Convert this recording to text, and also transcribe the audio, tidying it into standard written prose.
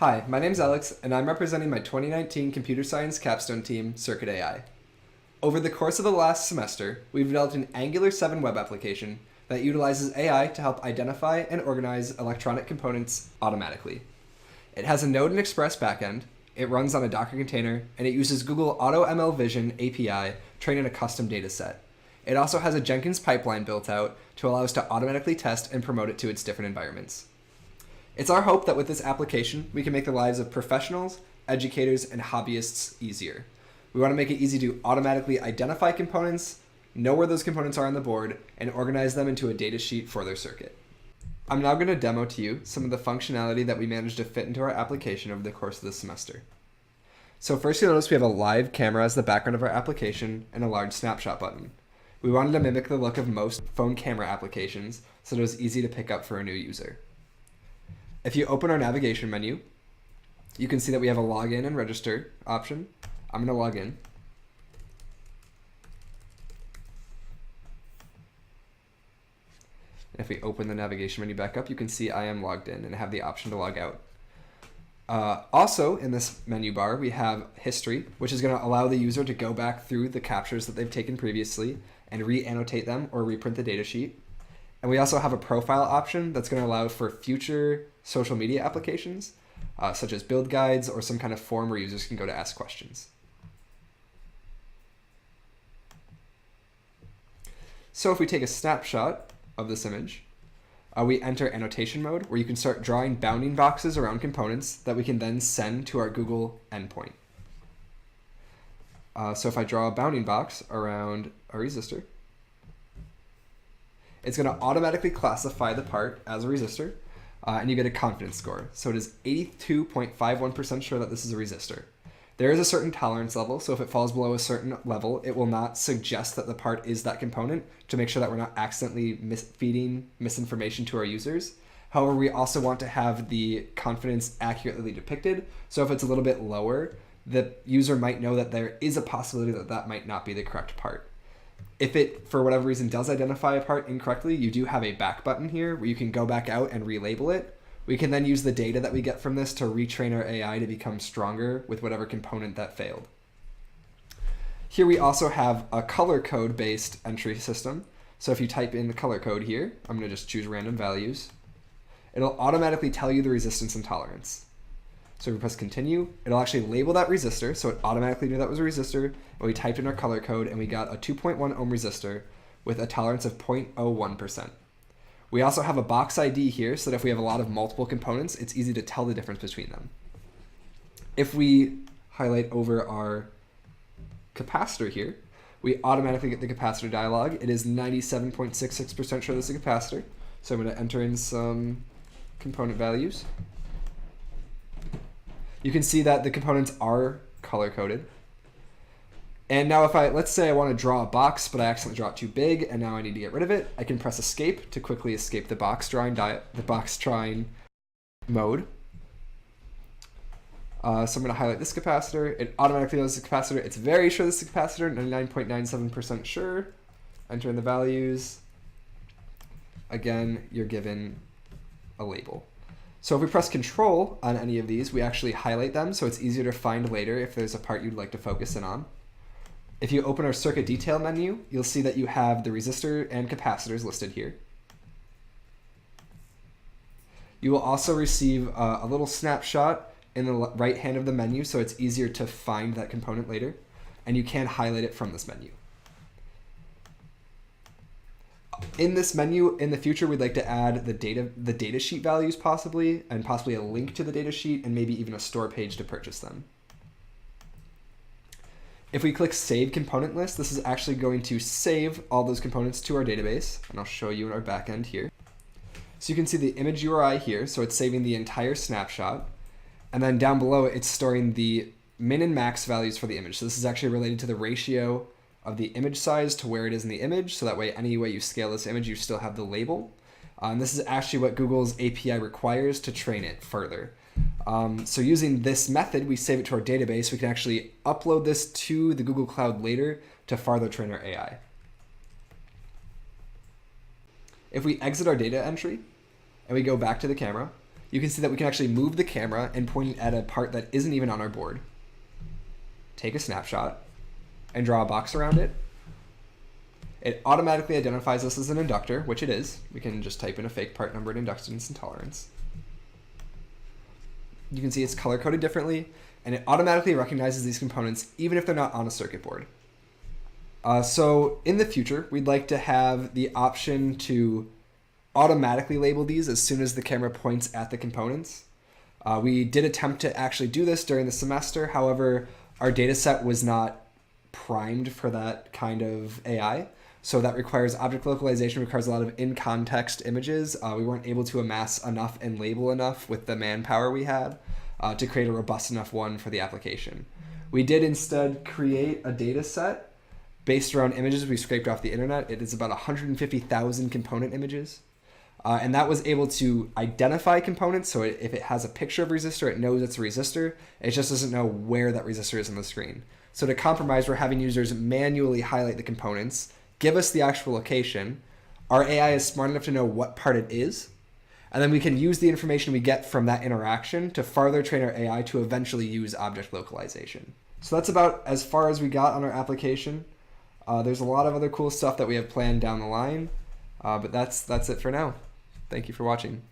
Hi, my name's Alex, and I'm representing my 2019 computer science capstone team, CircuitAI. Over the course of the last semester, we've developed an Angular 7 web application that utilizes AI to help identify and organize electronic components automatically. It has a Node and Express backend, it runs on a Docker container, and it uses Google AutoML Vision API trained in a custom dataset. It also has a Jenkins pipeline built out to allow us to automatically test and promote it to its different environments. It's our hope that with this application, we can make the lives of professionals, educators, and hobbyists easier. We want to make it easy to automatically identify components, know where those components are on the board, and organize them into a data sheet for their circuit. I'm now going to demo to you some of the functionality that we managed to fit into our application over the course of the semester. So first you'll notice we have a live camera as the background of our application and a large snapshot button. We wanted to mimic the look of most phone camera applications so that it was easy to pick up for a new user. If you open our navigation menu, you can see that we have a login and register option. I'm going to log in. If we open the navigation menu back up, you can see I am logged in and I have the option to log out. Also in this menu bar, we have history, which is going to allow the user to go back through the captures that they've taken previously and re-annotate them or reprint the datasheet. And we also have a profile option that's going to allow for future social media applications, such as build guides or some kind of forum where users can go to ask questions. So if we take a snapshot of this image, we enter annotation mode, where you can start drawing bounding boxes around components that we can then send to our Google endpoint. So if I draw a bounding box around a resistor, it's going to automatically classify the part as a resistor, and you get a confidence score. So it is 82.51% sure that this is a resistor. There is a certain tolerance level, so if it falls below a certain level, it will not suggest that the part is that component to make sure that we're not accidentally feeding misinformation to our users. However, we also want to have the confidence accurately depicted, so if it's a little bit lower, the user might know that there is a possibility that that might not be the correct part. If it, for whatever reason, does identify a part incorrectly, you do have a back button here where you can go back out and relabel it. We can then use the data that we get from this to retrain our AI to become stronger with whatever component that failed. Here we also have a color code based entry system. So if you type in the color code here, I'm going to just choose random values. It'll automatically tell you the resistance and tolerance. So if we press continue, it'll actually label that resistor, so it automatically knew that was a resistor, and we typed in our color code and we got a 2.1 ohm resistor with a tolerance of 0.01%. We also have a box ID here, so that if we have a lot of multiple components, it's easy to tell the difference between them. If we highlight over our capacitor here, we automatically get the capacitor dialog. It is 97.66% sure this is a capacitor, so I'm going to enter in some component values. You can see that the components are color-coded. And now if let's say I want to draw a box, but I accidentally draw it too big, and now I need to get rid of it, I can press escape to quickly escape the box drawing mode. So I'm going to highlight this capacitor. It automatically knows the capacitor. It's very sure this is a capacitor, 99.97% sure. Enter in the values. Again, you're given a label. So if we press Control on any of these, we actually highlight them, so it's easier to find later if there's a part you'd like to focus in on. If you open our circuit detail menu, you'll see that you have the resistor and capacitors listed here. You will also receive a little snapshot in the right hand of the menu, so it's easier to find that component later, and you can highlight it from this menu. In this menu, in the future, we'd like to add the data sheet values possibly, and possibly a link to the data sheet, and maybe even a store page to purchase them. If we click Save Component List, this is actually going to save all those components to our database, and I'll show you in our backend here. So you can see the image URI here, so it's saving the entire snapshot, and then down below it's storing the min and max values for the image. So this is actually related to the ratio of the image size to where it is in the image, so that way any way you scale this image, you still have the label. And this is actually what Google's API requires to train it further. So using this method, we save it to our database. We can actually upload this to the Google Cloud later to farther train our AI. If we exit our data entry and we go back to the camera, you can see that we can actually move the camera and point it at a part that isn't even on our board. Take a snapshot and draw a box around it. It automatically identifies this as an inductor, which it is. We can just type in a fake part number and inductance and tolerance. You can see it's color-coded differently, and it automatically recognizes these components even if they're not on a circuit board. So in the future, we'd like to have the option to automatically label these as soon as the camera points at the components. We did attempt to actually do this during the semester. However, our data set was not primed for that kind of AI. So that requires object localization, requires a lot of in-context images. We weren't able to amass enough and label enough with the manpower we had to create a robust enough one for the application. We did instead create a data set based around images we scraped off the internet. It is about 150,000 component images. And that was able to identify components. So if it has a picture of a resistor, it knows it's a resistor. It just doesn't know where that resistor is on the screen. So to compromise, we're having users manually highlight the components, give us the actual location. Our AI is smart enough to know what part it is. And then we can use the information we get from that interaction to further train our AI to eventually use object localization. So that's about as far as we got on our application. There's a lot of other cool stuff that we have planned down the line, but that's it for now. Thank you for watching.